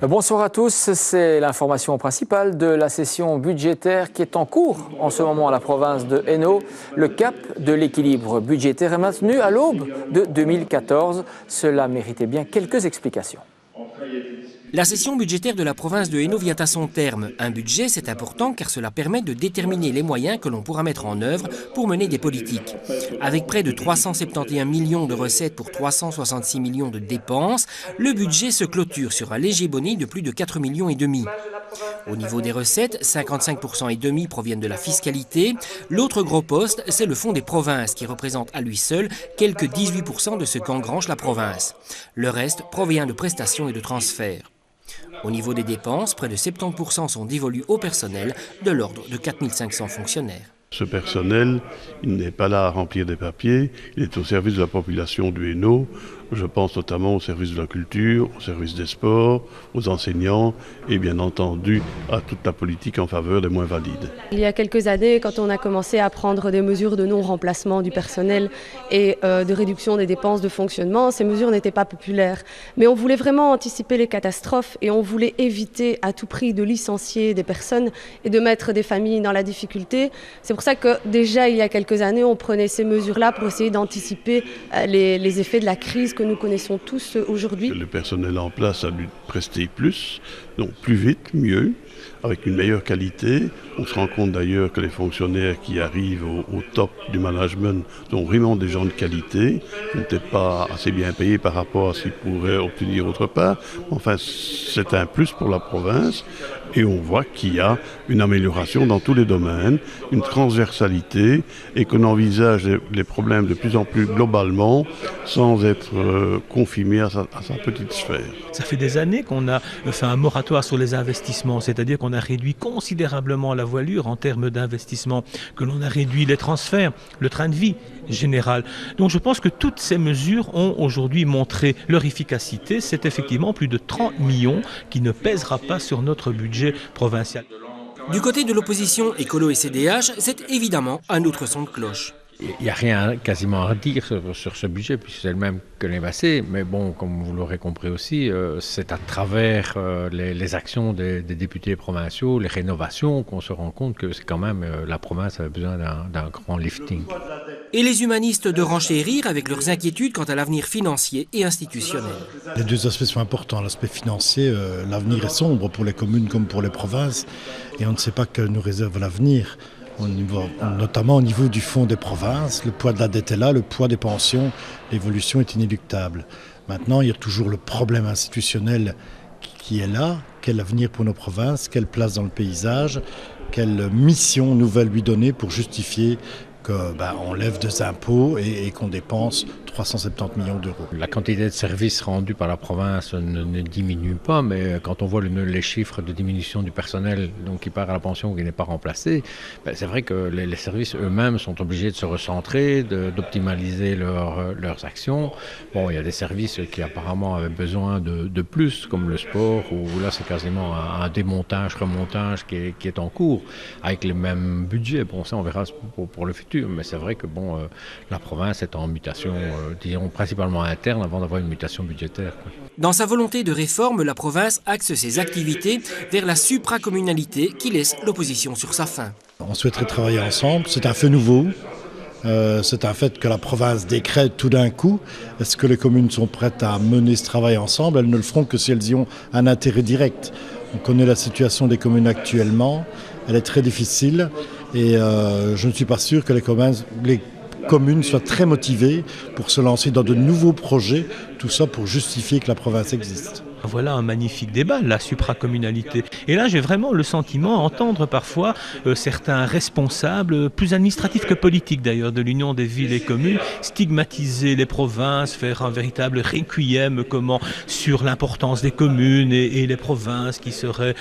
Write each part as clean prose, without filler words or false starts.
Bonsoir à tous, c'est l'information principale de la session budgétaire qui est en cours en ce moment à la province de Hainaut. Le cap de l'équilibre budgétaire est maintenu à l'aube de 2014. Cela méritait bien quelques explications. La session budgétaire de la province de Hainaut vient à son terme. Un budget, c'est important car cela permet de déterminer les moyens que l'on pourra mettre en œuvre pour mener des politiques. Avec près de 371 millions de recettes pour 366 millions de dépenses, le budget se clôture sur un léger boni de plus de 4,5 millions. Au niveau des recettes, 55% et demi proviennent de la fiscalité. L'autre gros poste, c'est le fonds des provinces qui représente à lui seul quelques 18% de ce qu'engrange la province. Le reste provient de prestations et de transferts. Au niveau des dépenses, près de 70% sont dévolus au personnel de l'ordre de 4 500 fonctionnaires. Ce personnel, il n'est pas là à remplir des papiers, il est au service de la population du Hainaut. Je pense notamment au service de la culture, au service des sports, aux enseignants et bien entendu à toute la politique en faveur des moins valides. Il y a quelques années, quand on a commencé à prendre des mesures de non-remplacement du personnel et de réduction des dépenses de fonctionnement, ces mesures n'étaient pas populaires. Mais on voulait vraiment anticiper les catastrophes et on voulait éviter à tout prix de licencier des personnes et de mettre des familles dans la difficulté. C'est pour ça que déjà il y a quelques années, on prenait ces mesures-là pour essayer d'anticiper les effets de la crise que nous connaissons tous aujourd'hui. Le personnel en place a dû prester plus, donc plus vite, mieux, avec une meilleure qualité. On se rend compte d'ailleurs que les fonctionnaires qui arrivent au top du management sont vraiment des gens de qualité, qui ne sont peut-être pas assez bien payés par rapport à ce qu'ils pourraient obtenir autre part. Enfin, c'est un plus pour la province et on voit qu'il y a une amélioration dans tous les domaines, une transversalité et qu'on envisage les problèmes de plus en plus globalement sans être confiné à sa petite sphère. Ça fait des années qu'on a fait un moratoire sur les investissements, c'est-à-dire qu'on a réduit considérablement la voilure en termes d'investissement, que l'on a réduit les transferts, le train de vie général. Donc je pense que toutes ces mesures ont aujourd'hui montré leur efficacité. C'est effectivement plus de 30 millions qui ne pèsera pas sur notre budget provincial. Du côté de l'opposition écolo et CDH, c'est évidemment un autre son de cloche. Il n'y a rien quasiment à dire sur ce budget, puisque c'est le même que l'année passée. Mais bon, comme vous l'aurez compris aussi, c'est à travers les actions des députés provinciaux, les rénovations, qu'on se rend compte que c'est quand même la province avait besoin d'un grand lifting. Et les humanistes de renchérir avec leurs inquiétudes quant à l'avenir financier et institutionnel. Les deux aspects sont importants. L'aspect financier, l'avenir est sombre pour les communes comme pour les provinces. Et on ne sait pas que nous réserve l'avenir. Notamment au niveau du fonds des provinces, le poids de la dette est là, le poids des pensions, l'évolution est inéluctable. Maintenant, il y a toujours le problème institutionnel qui est là. Quel avenir pour nos provinces, quelle place dans le paysage, quelle mission nouvelle lui donner pour justifier qu'on lève des impôts et qu'on dépense 370 millions d'euros. La quantité de services rendus par la province ne diminue pas, mais quand on voit les chiffres de diminution du personnel donc qui part à la pension ou qui n'est pas remplacé, c'est vrai que les services eux-mêmes sont obligés de se recentrer, d'optimaliser leurs actions. Bon, il y a des services qui apparemment avaient besoin de plus, comme le sport, où là c'est quasiment un démontage, remontage qui est en cours, avec le même budget. Bon, ça on verra pour le futur. Mais c'est vrai que la province est en mutation, disons, principalement interne avant d'avoir une mutation budgétaire. Dans sa volonté de réforme, la province axe ses activités vers la supracommunalité qui laisse l'opposition sur sa faim. On souhaiterait travailler ensemble, c'est un fait nouveau. C'est un fait que la province décrète tout d'un coup. Est-ce que les communes sont prêtes à mener ce travail ensemble? Elles ne le feront que si elles y ont un intérêt direct. On connaît la situation des communes actuellement, elle est très difficile. Et je ne suis pas sûr que les communes soient très motivées pour se lancer dans de nouveaux projets, tout ça pour justifier que la province existe. Voilà un magnifique débat, la supracommunalité. Et là, j'ai vraiment le sentiment d'entendre parfois certains responsables, plus administratifs que politiques d'ailleurs, de l'Union des villes et communes, stigmatiser les provinces, faire un véritable requiem sur l'importance des communes et les provinces qui seraient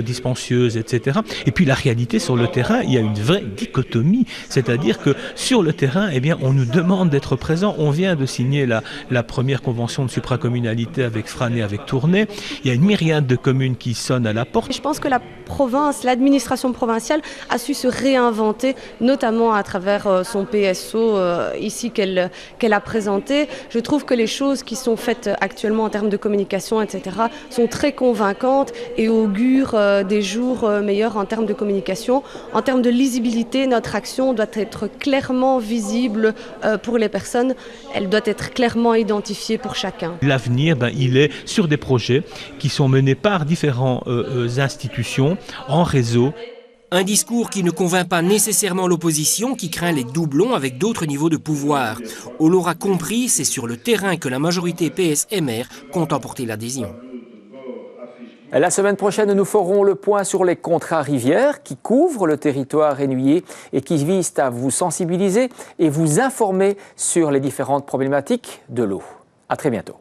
dispensieuses, etc. Et puis la réalité sur le terrain, il y a une vraie dichotomie, c'est-à-dire que sur le terrain, on nous demande d'être présents. On vient de signer la première convention de supracommunalité avec Fran année avec Tournai. Il y a une myriade de communes qui sonnent à la porte. Je pense que la province, l'administration provinciale a su se réinventer, notamment à travers son PSO ici qu'elle a présenté. Je trouve que les choses qui sont faites actuellement en termes de communication, etc., sont très convaincantes et augurent des jours meilleurs en termes de communication. En termes de lisibilité, notre action doit être clairement visible pour les personnes. Elle doit être clairement identifiée pour chacun. L'avenir, il est sur des projets qui sont menés par différentes institutions en réseau. Un discours qui ne convainc pas nécessairement l'opposition, qui craint les doublons avec d'autres niveaux de pouvoir. On l'aura compris, c'est sur le terrain que la majorité PS-MR compte emporter l'adhésion. La semaine prochaine, nous ferons le point sur les contrats rivières qui couvrent le territoire rénuyé et qui visent à vous sensibiliser et vous informer sur les différentes problématiques de l'eau. À très bientôt.